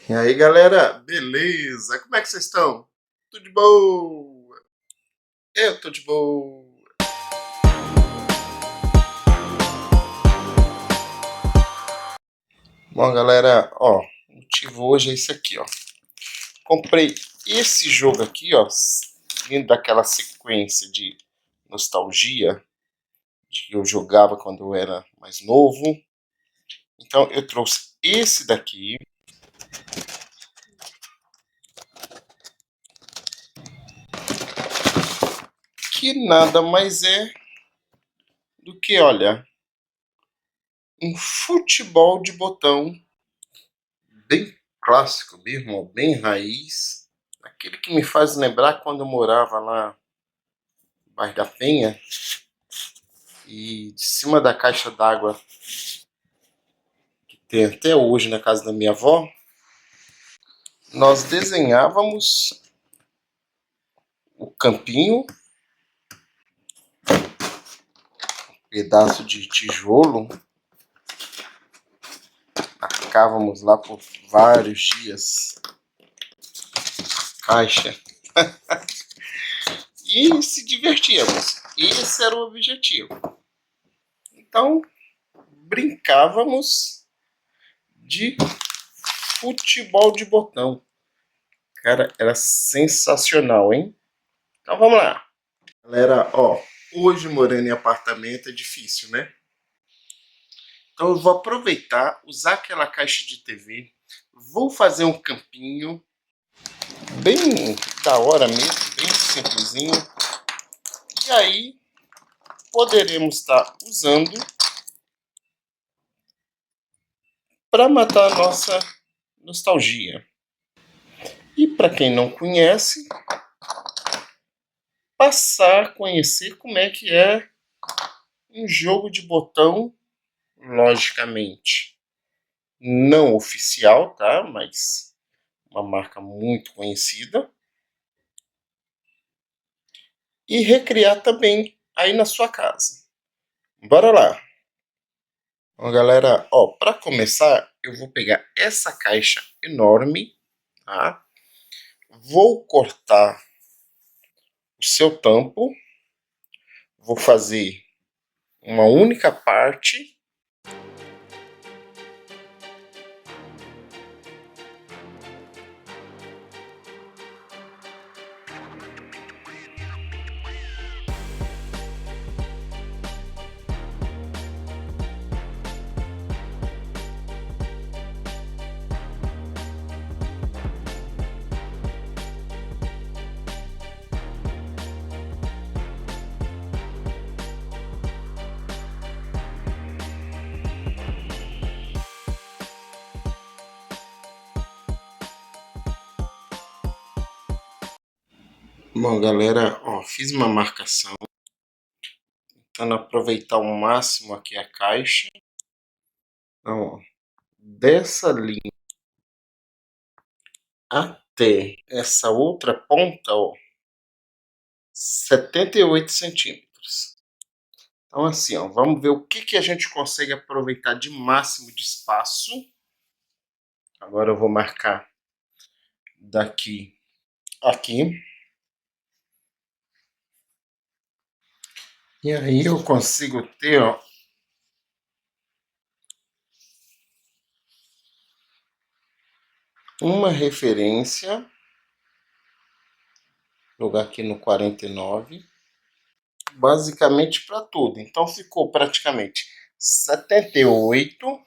E aí, galera, beleza? Como é que vocês estão? Tudo de boa? Eu tô de boa. Bom, galera, ó, o motivo hoje é esse aqui, ó. Comprei esse jogo aqui, ó, vindo daquela sequência de nostalgia de que eu jogava quando eu era mais novo. Então, eu trouxe esse daqui, que nada mais é do que, olha, um futebol de botão bem clássico mesmo, bem raiz. Aquele que me faz lembrar quando eu morava lá no bairro da Penha e de cima da caixa d'água que tem até hoje na casa da minha avó, nós desenhávamos o campinho, pedaço de tijolo, ficávamos lá por vários dias, caixa, e se divertíamos. Esse era o objetivo. Então, brincávamos de futebol de botão. Cara, era sensacional, hein? Então vamos lá. Galera, ó, hoje morando em apartamento é difícil, né? Então eu vou aproveitar, usar aquela caixa de TV, vou fazer um campinho bem da hora mesmo, bem simplesinho. E aí poderemos estar usando para matar a nossa nostalgia. E para quem não conhece, passar a conhecer como é que é um jogo de botão, logicamente não oficial, tá? Mas uma marca muito conhecida. E recriar também aí na sua casa. Bora lá! Bom, galera, ó, para começar, eu vou pegar essa caixa enorme, tá? Vou cortar o seu tampo, vou fazer uma única parte. Bom, galera, ó, fiz uma marcação, tentando aproveitar ao máximo aqui a caixa. Então, ó, dessa linha até essa outra ponta, ó, 78 centímetros. Então, assim, ó, vamos ver o que a gente consegue aproveitar de máximo de espaço. Agora eu vou marcar daqui aqui. E aí eu consigo ter, ó, uma referência. Vou jogar aqui no 49. Basicamente para tudo. Então ficou praticamente 78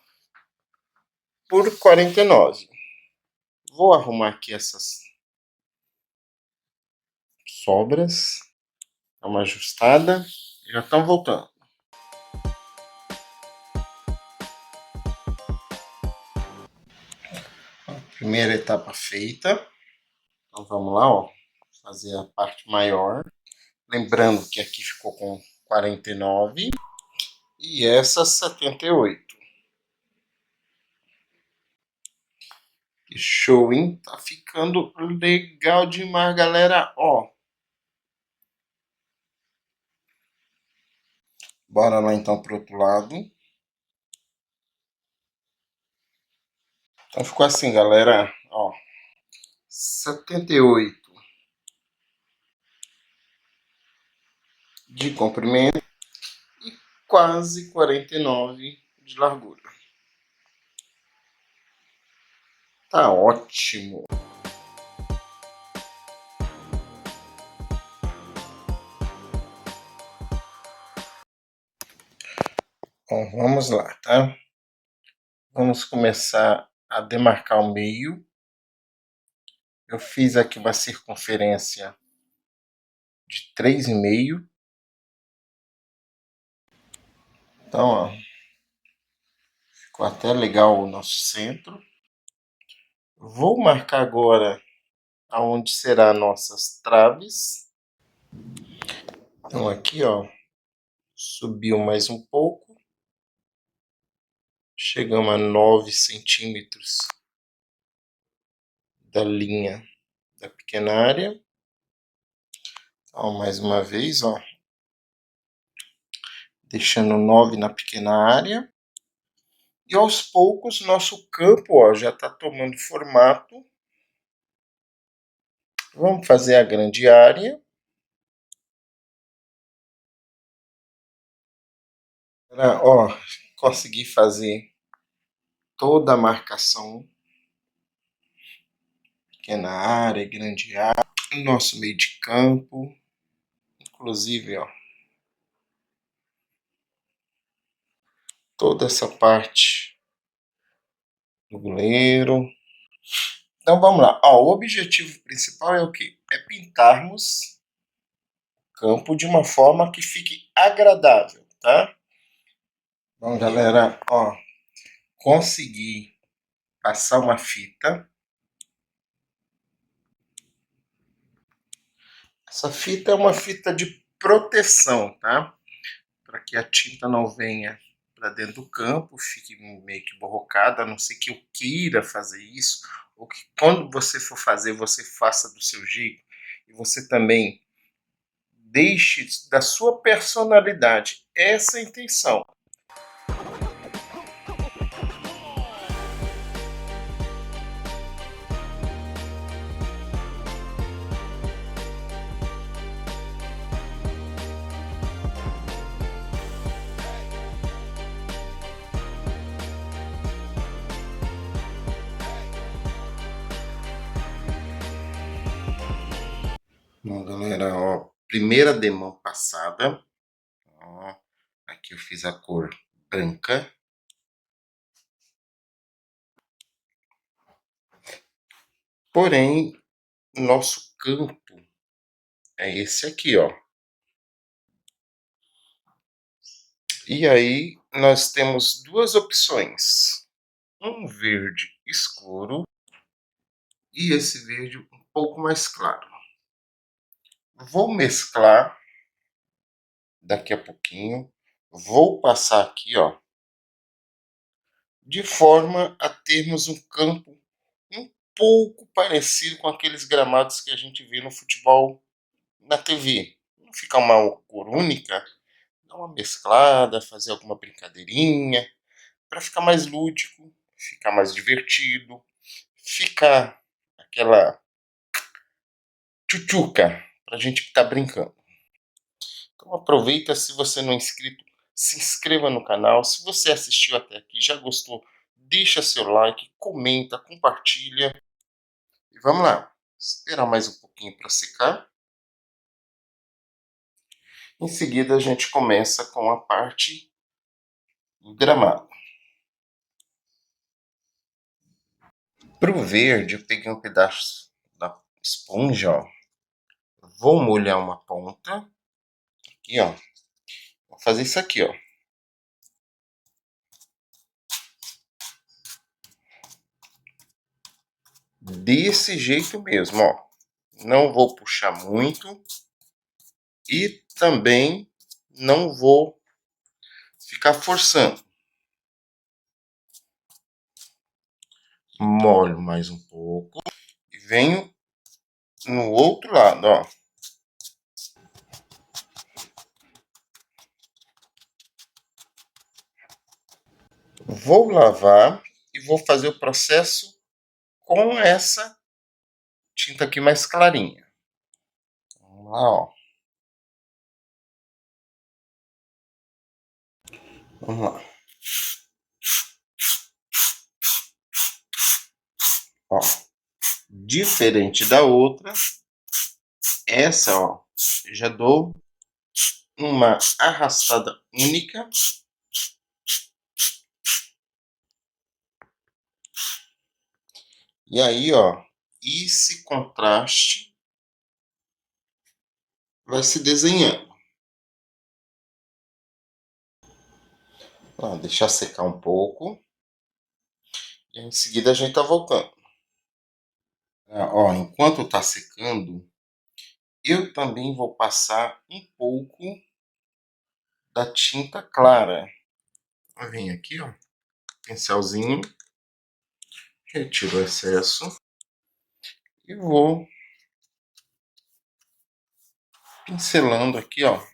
por 49. Vou arrumar aqui essas sobras. Dá uma ajustada. Já estão voltando. Primeira etapa feita. Então vamos lá, ó. Fazer a parte maior. Lembrando que aqui ficou com 49 e essa 78. Que show, hein? Tá ficando legal demais, galera. Ó, bora lá então pro outro lado. Então ficou assim, galera. ó, 78 de comprimento e quase 49 de largura. Tá ótimo. Bom, vamos lá, tá? Vamos começar a demarcar o meio. Eu fiz aqui uma circunferência de 3,5. Então, ó, ficou até legal o nosso centro. Vou marcar agora aonde será nossas traves. Então aqui, ó, subiu mais um pouco. Chegamos a 9 centímetros da linha da pequena área. Então, mais uma vez, ó, deixando 9 na pequena área. E aos poucos, nosso campo, ó, já está tomando formato. Vamos fazer a grande área. Ó, consegui fazer toda a marcação. Pequena área, grande área. Nosso meio de campo. Inclusive, ó, toda essa parte do goleiro. Então vamos lá. Ó, o objetivo principal é o quê? É pintarmos o campo de uma forma que fique agradável, tá? Bom, galera, ó, consegui passar uma fita. Essa fita é uma fita de proteção, tá? Para que a tinta não venha para dentro do campo, fique meio que borrocada, a não ser que eu queira fazer isso, ou que quando você for fazer, você faça do seu jeito, e você também deixe da sua personalidade. Essa é a intenção. Bom, galera, ó, primeira demão passada. Ó, aqui eu fiz a cor branca. Porém, nosso campo é esse aqui, ó. E aí, nós temos duas opções. Um verde escuro e esse verde um pouco mais claro. Vou mesclar daqui a pouquinho. Vou passar aqui, ó, de forma a termos um campo um pouco parecido com aqueles gramados que a gente vê no futebol na TV. Não ficar uma cor única, dar uma mesclada, fazer alguma brincadeirinha, para ficar mais lúdico, ficar mais divertido, ficar aquela tchutchuca pra gente estar brincando. Então aproveita, se você não é inscrito, se inscreva no canal. Se você assistiu até aqui, já gostou, deixa seu like, comenta, compartilha. E vamos lá, esperar mais um pouquinho para secar. Em seguida a gente começa com a parte do gramado. Para o verde eu peguei um pedaço da esponja, ó. Vou molhar uma ponta. Aqui, ó. Vou fazer isso aqui, ó. Desse jeito mesmo, ó. Não vou puxar muito. E também não vou ficar forçando. Molho mais um pouco. E venho no outro lado, ó. Vou lavar e vou fazer o processo com essa tinta aqui mais clarinha. Vamos lá, ó. Vamos lá. Ó, diferente da outra, essa, ó, já dou uma arrastada única. E aí, ó, esse contraste vai se desenhando. Ó, deixar secar um pouco. E em seguida a gente tá voltando. Ó, enquanto tá secando, eu também vou passar um pouco da tinta clara. Eu venho aqui, ó, pincelzinho, retiro o excesso e vou pincelando aqui, ó.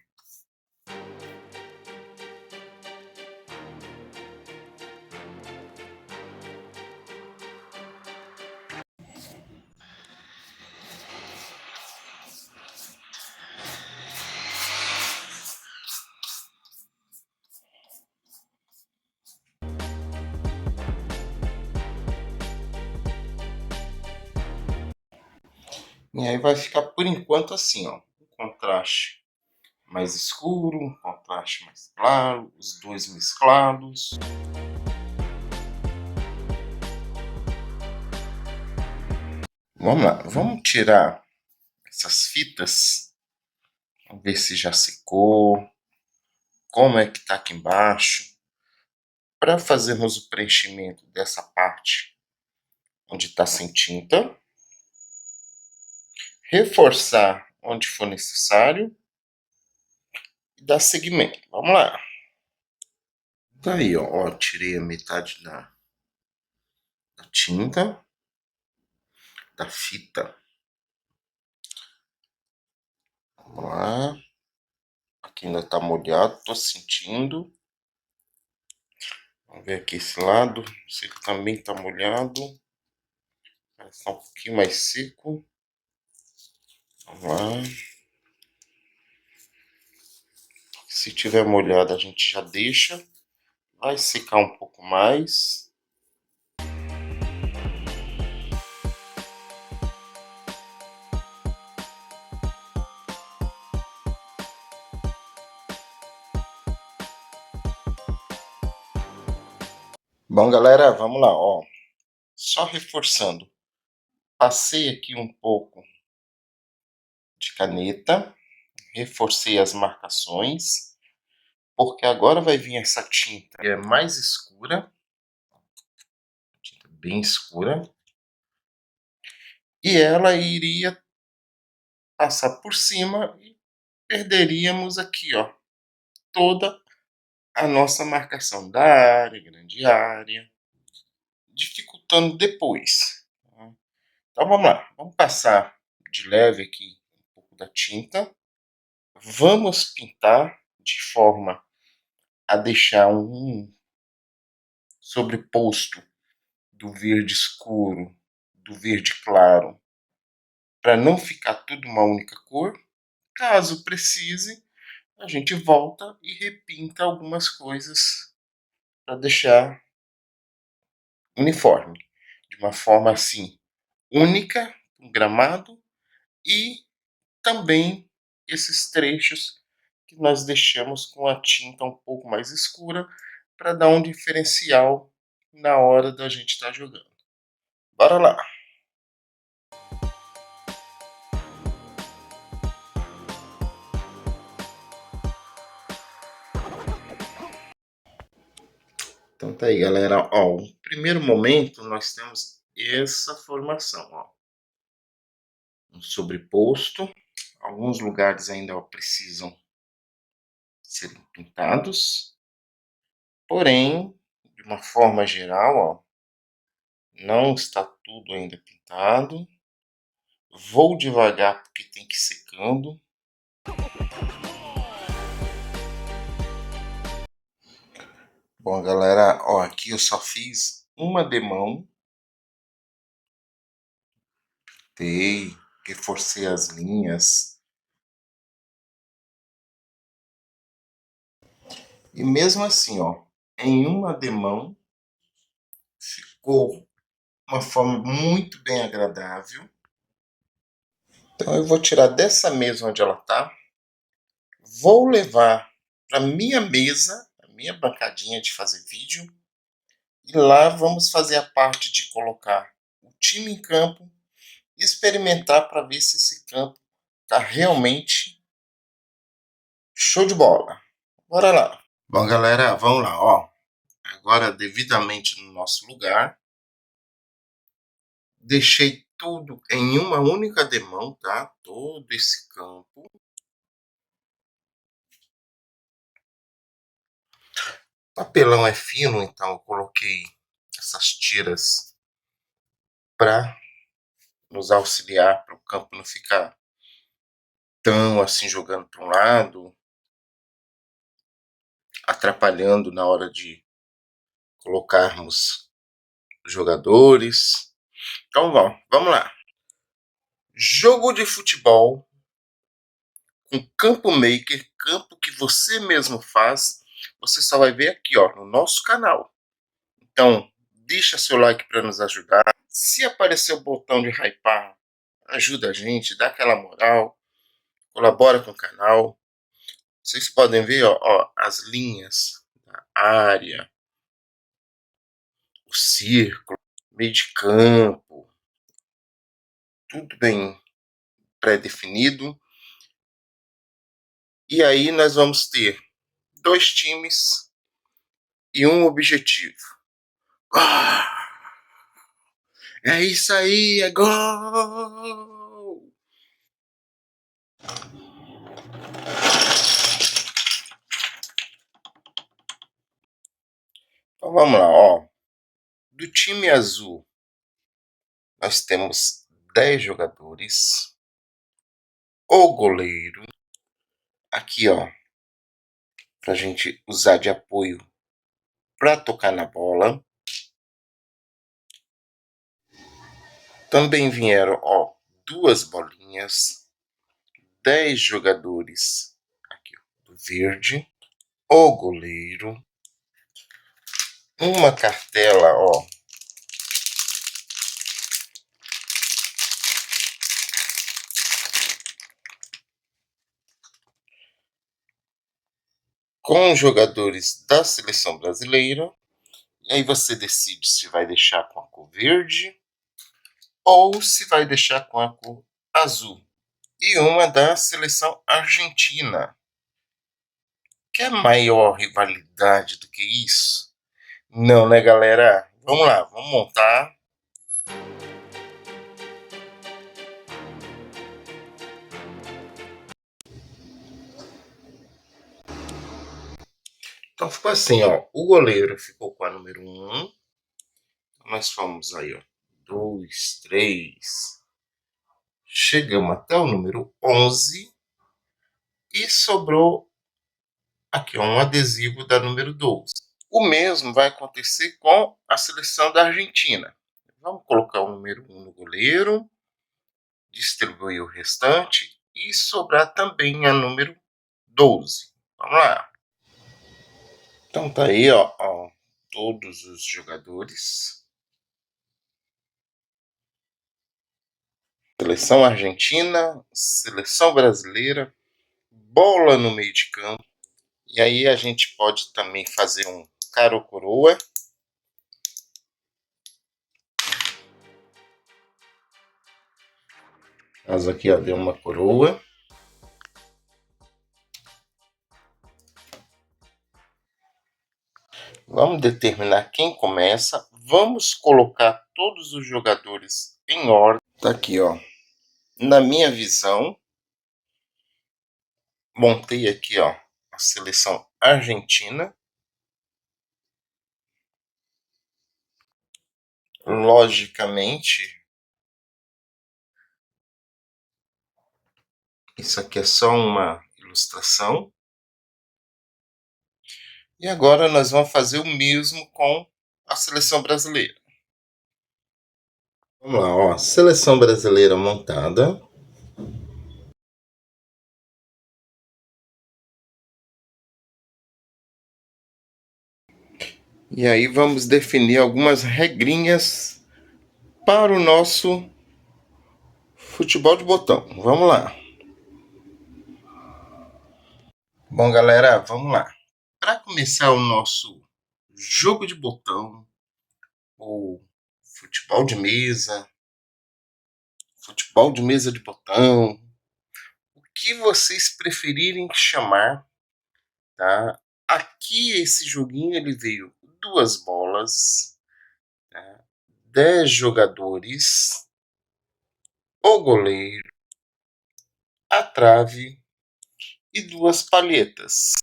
E aí vai ficar por enquanto assim, ó, um contraste mais escuro, um contraste mais claro, os dois mesclados. Vamos lá, vamos tirar essas fitas, vamos ver se já secou, como é que tá aqui embaixo, para fazermos o preenchimento dessa parte onde está sem tinta, reforçar onde for necessário e dar seguimento. Vamos lá. Tá aí, ó, tirei a metade da tinta, da fita. Vamos lá. Aqui ainda tá molhado, tô sentindo. Vamos ver aqui esse lado, se ele também tá molhado. Vai estar um pouquinho mais seco. Vamos lá. Se tiver molhado a gente já deixa. Vai secar um pouco mais. Bom, galera, vamos lá, ó. Só reforçando. Passei aqui um pouco de caneta, reforcei as marcações, porque agora vai vir essa tinta que é mais escura, tinta bem escura, e ela iria passar por cima e perderíamos aqui, ó, toda a nossa marcação da área, grande área, dificultando depois. Então vamos lá, vamos passar de leve aqui um pouco da tinta, vamos pintar de forma a deixar um sobreposto do verde escuro, do verde claro, para não ficar tudo uma única cor. Caso precise, a gente volta e repinta algumas coisas para deixar uniforme, de uma forma assim única, um gramado, e também esses trechos que nós deixamos com a tinta um pouco mais escura para dar um diferencial na hora da gente estar jogando. Bora lá! Então tá aí, galera. Ó, no primeiro momento nós temos essa formação, ó, um sobreposto. Alguns lugares ainda precisam ser pintados, porém, de uma forma geral, ó, não está tudo ainda pintado. Vou devagar porque tem que ir secando. Bom, galera, ó, aqui eu só fiz uma demão Dei, reforcei as linhas. E mesmo assim, ó, em uma demão, ficou uma forma muito bem agradável. Então eu vou tirar dessa mesa onde ela está, vou levar para minha mesa, a minha bancadinha de fazer vídeo, e lá vamos fazer a parte de colocar o time em campo e experimentar para ver se esse campo está realmente show de bola. Bora lá. Bom, galera, vamos lá, ó. Agora devidamente no nosso lugar. Deixei tudo em uma única demão, tá? Todo esse campo. O papelão é fino, então eu coloquei essas tiras para nos auxiliar para o campo não ficar tão assim jogando para um lado, atrapalhando na hora de colocarmos jogadores. Então vamos lá. Jogo de futebol com campo maker, campo que você mesmo faz, você só vai ver aqui, ó, no nosso canal. Então, deixa seu like para nos ajudar. Se aparecer o botão de hypar, ajuda a gente, dá aquela moral, colabora com o canal. Vocês podem ver, ó, as linhas da área, o círculo, meio de campo, tudo bem pré-definido. E aí nós vamos ter 2 times e um objetivo. Ah, é isso aí, é gol! Então vamos lá, ó. Do time azul, nós temos 10 jogadores. O goleiro, aqui ó, pra gente usar de apoio para tocar na bola. Também vieram, ó, 2 bolinhas, 10 jogadores aqui ó, do verde, o goleiro, uma cartela, ó, com jogadores da seleção brasileira. E aí você decide se vai deixar com a cor verde ou se vai deixar com a cor azul. E uma da seleção argentina. Quer maior rivalidade do que isso? Não, né, galera? Vamos lá, vamos montar. Então ficou assim, ó. O goleiro ficou com a número 1. Nós fomos aí, ó. 2, 3. Chegamos até o número 11. E sobrou aqui, ó, um adesivo da número 12. O mesmo vai acontecer com a seleção da Argentina. Vamos colocar o número 1 no goleiro. Distribuir o restante. E sobrar também a número 12. Vamos lá. Então tá aí, ó, todos os jogadores. Seleção argentina, seleção brasileira, bola no meio de campo. E aí a gente pode também fazer um cara ou coroa. Mas aqui ó, deu uma coroa. Vamos determinar quem começa. Vamos colocar todos os jogadores em ordem. Tá aqui, ó. Na minha visão, montei aqui, ó, a seleção argentina. Logicamente, isso aqui é só uma ilustração. E agora nós vamos fazer o mesmo com a seleção brasileira. Vamos lá, ó. Seleção brasileira montada. E aí vamos definir algumas regrinhas para o nosso futebol de botão. Vamos lá. Bom, galera, vamos lá. Para começar o nosso jogo de botão, ou futebol de mesa de botão, o que vocês preferirem chamar, tá? Aqui esse joguinho ele veio 2 bolas, tá? 10 jogadores, o goleiro, a trave e 2 palhetas.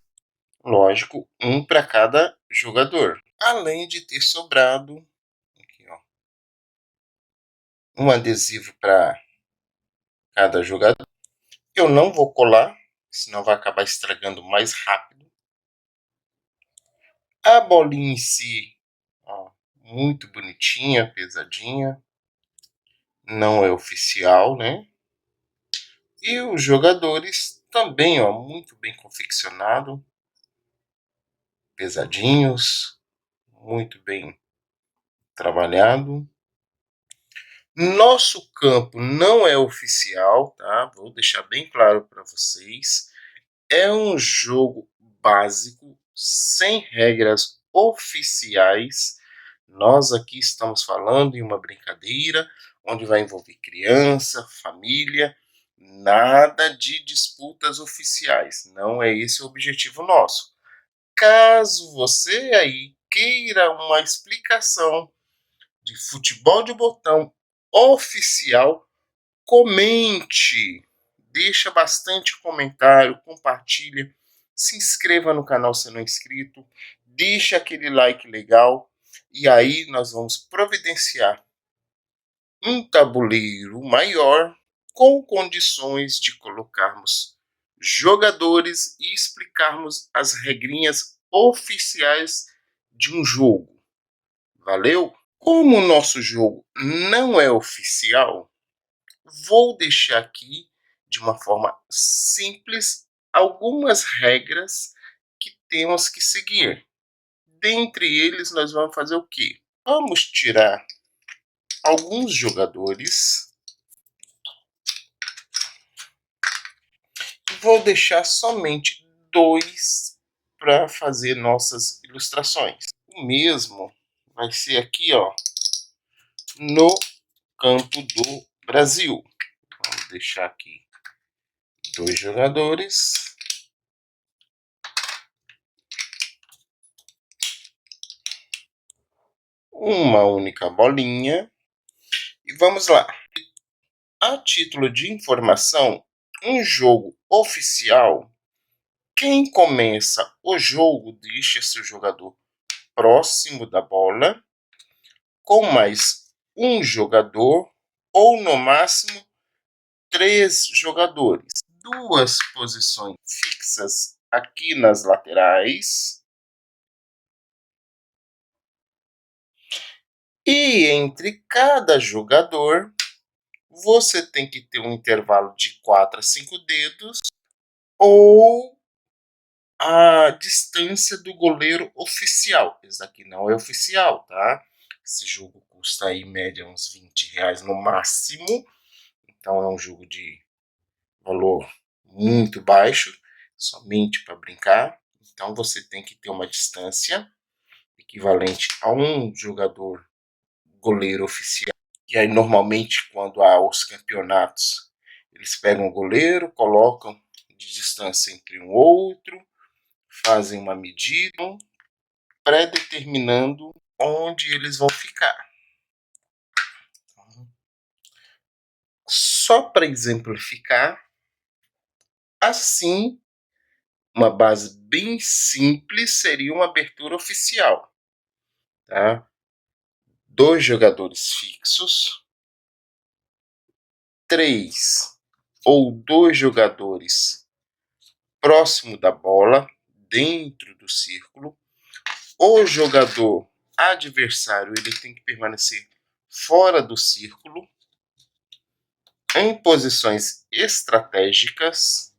Lógico, um para cada jogador. Além de ter sobrado aqui, ó, um adesivo para cada jogador. Eu não vou colar, senão vai acabar estragando mais rápido. A bolinha em si, ó, muito bonitinha, pesadinha. Não é oficial, né? E os jogadores também, ó, muito bem confeccionado, pesadinhos, muito bem trabalhado. Nosso campo não é oficial, tá? Vou deixar bem claro para vocês. É um jogo básico, sem regras oficiais. Nós aqui estamos falando em uma brincadeira onde vai envolver criança, família, nada de disputas oficiais. Não é esse o objetivo nosso. Caso você aí queira uma explicação de futebol de botão oficial, comente, deixa bastante comentário, compartilha, se inscreva no canal se não é inscrito, deixa aquele like legal e aí nós vamos providenciar um tabuleiro maior com condições de colocarmos jogadores e explicarmos as regrinhas oficiais de um jogo. Valeu? Como o nosso jogo não é oficial, vou deixar aqui de uma forma simples algumas regras que temos que seguir. Dentre eles, nós vamos fazer o quê? Vamos tirar alguns jogadores e vou deixar somente 2 para fazer nossas ilustrações. O mesmo vai ser aqui, ó, no campo do Brasil. Vamos deixar aqui 2 jogadores. Uma única bolinha. E vamos lá. A título de informação, um jogo oficial, quem começa o jogo deixa seu jogador próximo da bola, com mais um jogador, ou no máximo 3 jogadores. 2 posições fixas aqui nas laterais. E entre cada jogador, você tem que ter um intervalo de 4 a 5 dedos ou a distância do goleiro oficial. Esse aqui não é oficial, tá? Esse jogo custa aí em média uns R$ 20 no máximo. Então é um jogo de valor muito baixo, somente para brincar. Então você tem que ter uma distância equivalente a um jogador goleiro oficial. E aí normalmente quando há os campeonatos, eles pegam o goleiro, colocam de distância entre um outro, fazem uma medida, pré-determinando onde eles vão ficar. Só para exemplificar, assim, uma base bem simples seria uma abertura oficial. Tá? 2 jogadores fixos, 3 ou 2 jogadores próximo da bola, dentro do círculo. O jogador adversário ele tem que permanecer fora do círculo, em posições estratégicas,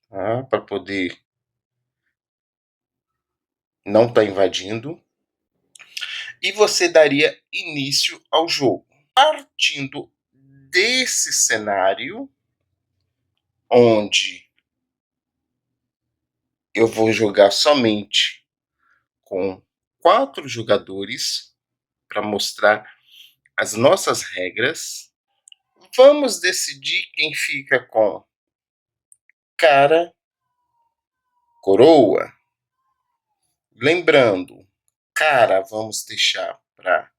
tá? Para poder não estar invadindo. E você daria início ao jogo. Partindo desse cenário, onde eu vou jogar somente com 4 jogadores para mostrar as nossas regras, vamos decidir quem fica com cara, coroa. Lembrando, cara vamos deixar para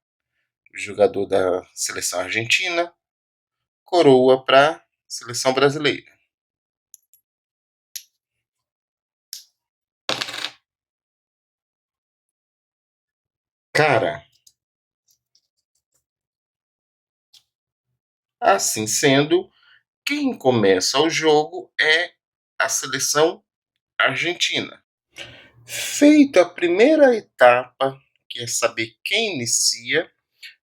o jogador da seleção argentina, coroa para a seleção brasileira. Cara, assim sendo, quem começa o jogo é a seleção argentina. Feita a primeira etapa, que é saber quem inicia,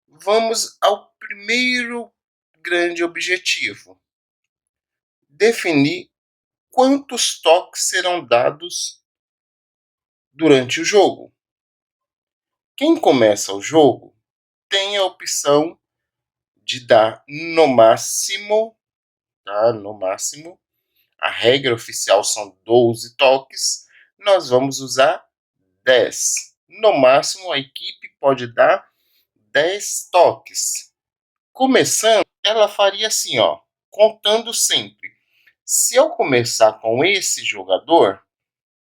vamos ao primeiro grande objetivo: definir quantos toques serão dados durante o jogo. Quem começa o jogo tem a opção de dar no máximo, tá? No máximo, a regra oficial são 12 toques, nós vamos usar 10. No máximo, a equipe pode dar 10 toques. Começando, ela faria assim, ó, contando sempre. Se eu começar com esse jogador,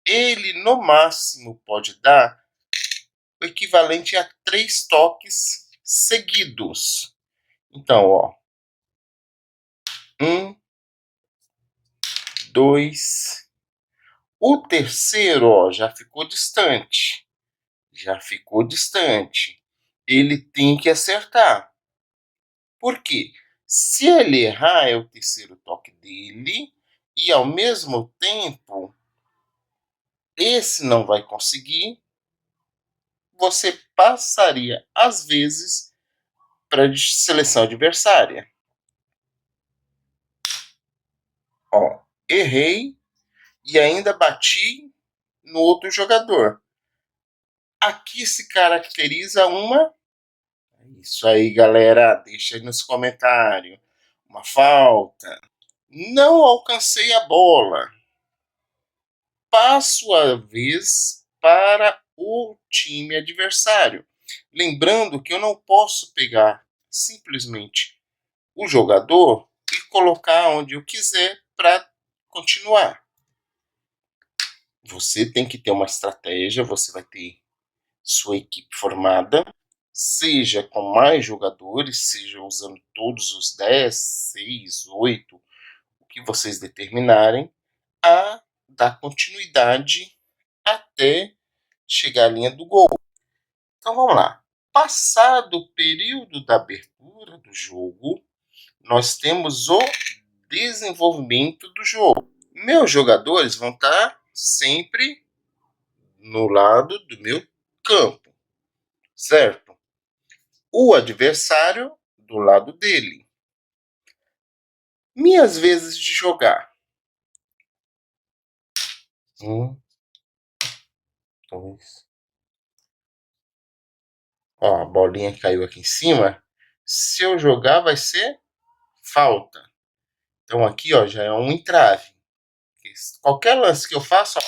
ele no máximo pode dar o equivalente a 3 toques seguidos. Então, ó, 1, 2. O terceiro, ó, já ficou distante. Já ficou distante. Ele tem que acertar. Por quê? Se ele errar, é o terceiro toque dele, e ao mesmo tempo, esse não vai conseguir, você passaria, às vezes, para a seleção adversária. Ó, errei e ainda bati no outro jogador. Aqui se caracteriza uma... Isso aí, galera, deixa aí nos comentários. Uma falta. Não alcancei a bola. Passo a vez para o time adversário. Lembrando que eu não posso pegar simplesmente o jogador e colocar onde eu quiser para continuar. Você tem que ter uma estratégia, você vai ter sua equipe formada, seja com mais jogadores, seja usando todos os 10, 6, 8, o que vocês determinarem, a dar continuidade até chegar à linha do gol. Então vamos lá. Passado o período da abertura do jogo, nós temos o desenvolvimento do jogo. Meus jogadores vão estar sempre no lado do meu campo, certo? O adversário do lado dele. Minhas vezes de jogar. 1, 2. Ó, a bolinha caiu aqui em cima. Se eu jogar, vai ser falta. Então aqui, ó, já é um entrave. Qualquer lance que eu faço, ó,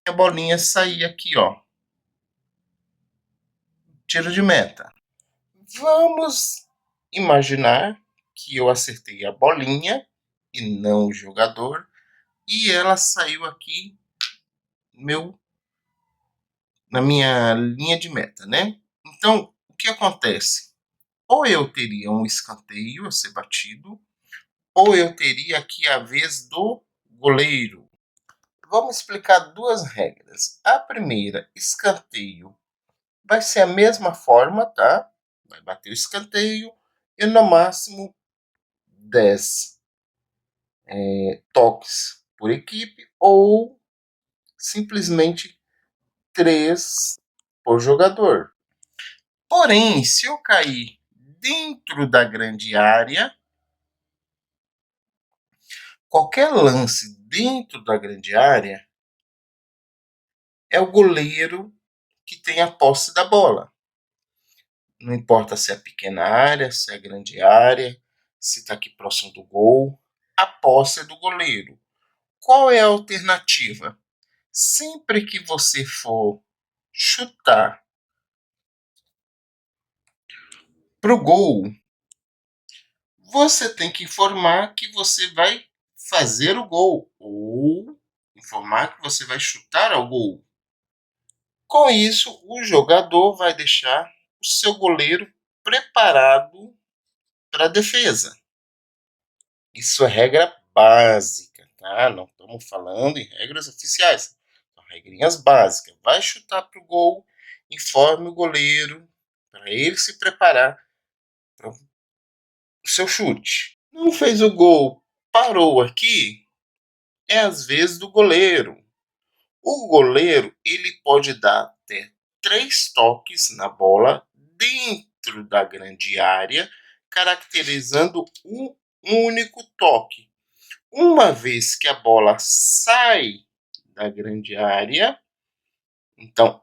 a bolinha sair aqui, ó. Tiro de meta. Vamos imaginar que eu acertei a bolinha e não o jogador, e ela saiu aqui na minha linha de meta, né? Então, o que acontece? Ou eu teria um escanteio a ser batido, ou eu teria aqui a vez do goleiro. Vamos explicar duas regras. A primeira, escanteio, vai ser a mesma forma, tá? Vai bater o escanteio e no máximo 10 toques por equipe, ou simplesmente 3 por jogador. Porém, se eu cair dentro da grande área, qualquer lance dentro da grande área é o goleiro que tem a posse da bola. Não importa se é pequena área, se é grande área, se está aqui próximo do gol, a posse é do goleiro. Qual é a alternativa? Sempre que você for chutar pro gol, você tem que informar que você vai fazer o gol ou informar que você vai chutar ao gol. Com isso, o jogador vai deixar o seu goleiro preparado para a defesa. Isso é regra básica, tá? Não estamos falando em regras oficiais. São regrinhas básicas. Vai chutar para o gol, informe o goleiro para ele se preparar para o seu chute. Não fez o gol, parou aqui, é às vezes do goleiro. O goleiro ele pode dar até 3 toques na bola dentro da grande área, caracterizando um único toque. Uma vez que a bola sai da grande área, então,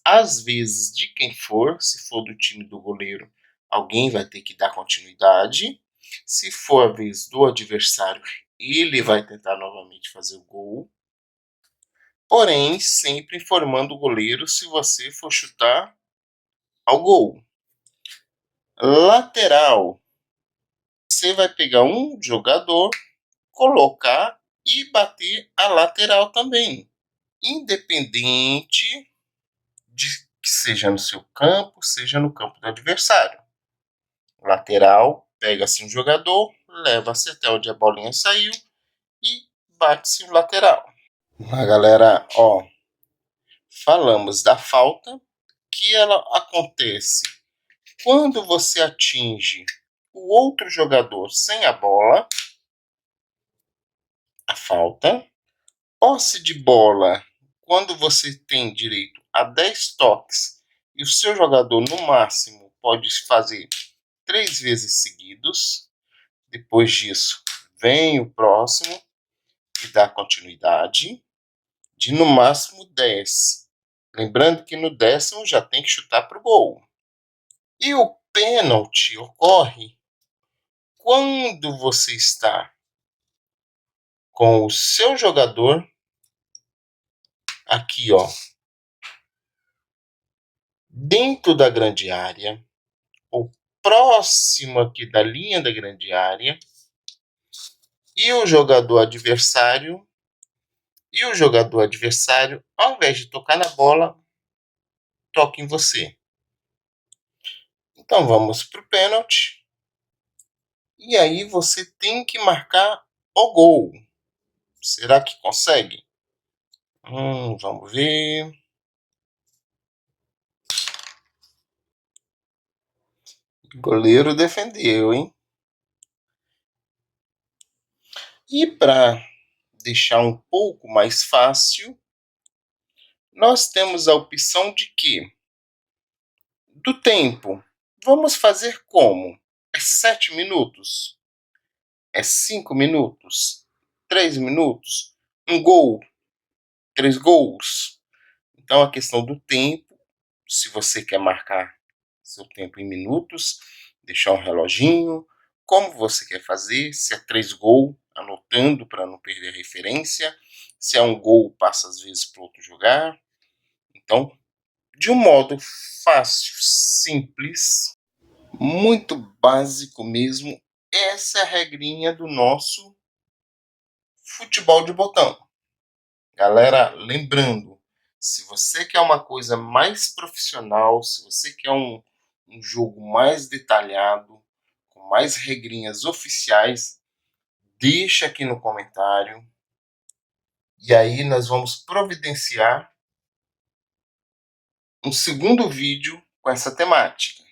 às vezes de quem for, se for do time do goleiro, alguém vai ter que dar continuidade. Se for a vez do adversário, ele vai tentar novamente fazer o gol. Porém, sempre informando o goleiro se você for chutar ao gol. Lateral. Você vai pegar um jogador, colocar e bater a lateral também. Independente de que seja no seu campo, seja no campo do adversário. Lateral, pega-se um jogador, leva-se até onde a bolinha saiu e bate-se o lateral. Galera, falamos da falta, que ela acontece quando você atinge o outro jogador sem a bola, a falta. Posse de bola, quando você tem direito a 10 toques e o seu jogador no máximo pode fazer 3 vezes seguidos. Depois disso, vem o próximo e dá continuidade de no máximo 10. Lembrando que no 10º já tem que chutar para o gol. E o pênalti ocorre quando você está com o seu jogador aqui, dentro da grande área, ou próximo aqui da linha da grande área, e o jogador adversário, ao invés de tocar na bola, toca em você. Então vamos para o pênalti. E aí você tem que marcar o gol. Será que consegue? Vamos ver. O goleiro defendeu, hein? E para deixar um pouco mais fácil, nós temos a opção de que do tempo. Vamos fazer como? É 7 minutos? É 5 minutos? 3 minutos? Um gol? 3 gols? Então, a questão do tempo, se você quer marcar seu tempo em minutos, deixar um reloginho, como você quer fazer, se é 3 gols, anotando para não perder a referência, se é um gol, passa às vezes para outro jogar. Então, de um modo fácil, simples, muito básico mesmo, essa é a regrinha do nosso futebol de botão. Galera, lembrando, se você quer uma coisa mais profissional, se você quer um jogo mais detalhado, com mais regrinhas oficiais, deixa aqui no comentário. E aí nós vamos providenciar um segundo vídeo com essa temática.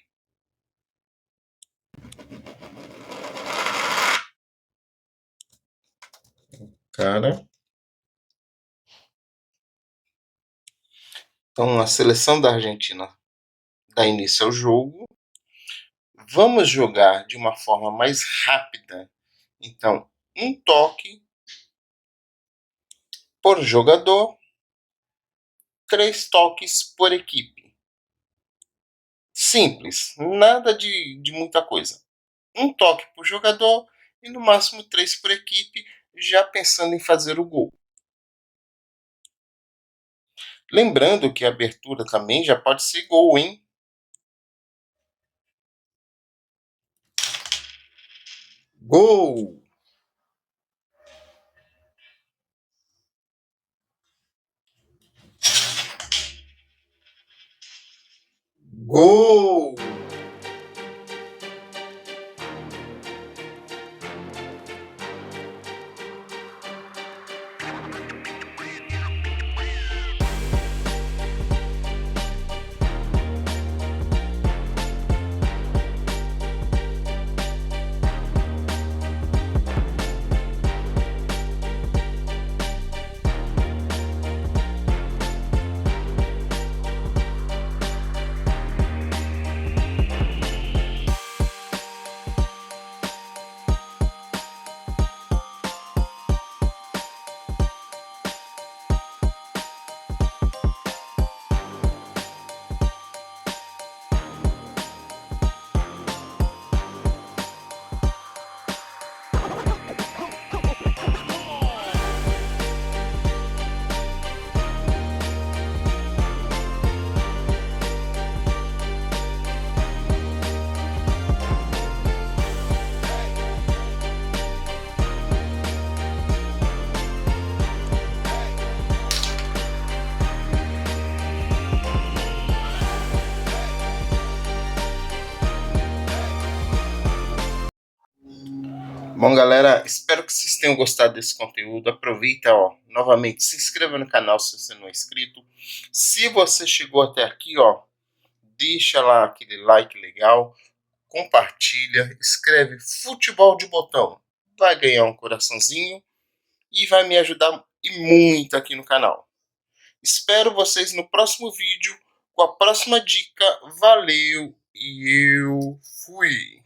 Cara. Então, a seleção da Argentina dar início ao jogo. Vamos jogar de uma forma mais rápida. Então, um toque por jogador, 3 toques por equipe. Simples, nada de muita coisa. Um toque por jogador e no máximo 3 por equipe, já pensando em fazer o gol. Lembrando que a abertura também já pode ser gol, hein? Gol! Gol! Bom, galera, espero que vocês tenham gostado desse conteúdo. Aproveita, novamente, se inscreva no canal se você não é inscrito. Se você chegou até aqui, deixa lá aquele like legal, compartilha, escreve futebol de botão. Vai ganhar um coraçãozinho e vai me ajudar e muito aqui no canal. Espero vocês no próximo vídeo com a próxima dica. Valeu e eu fui!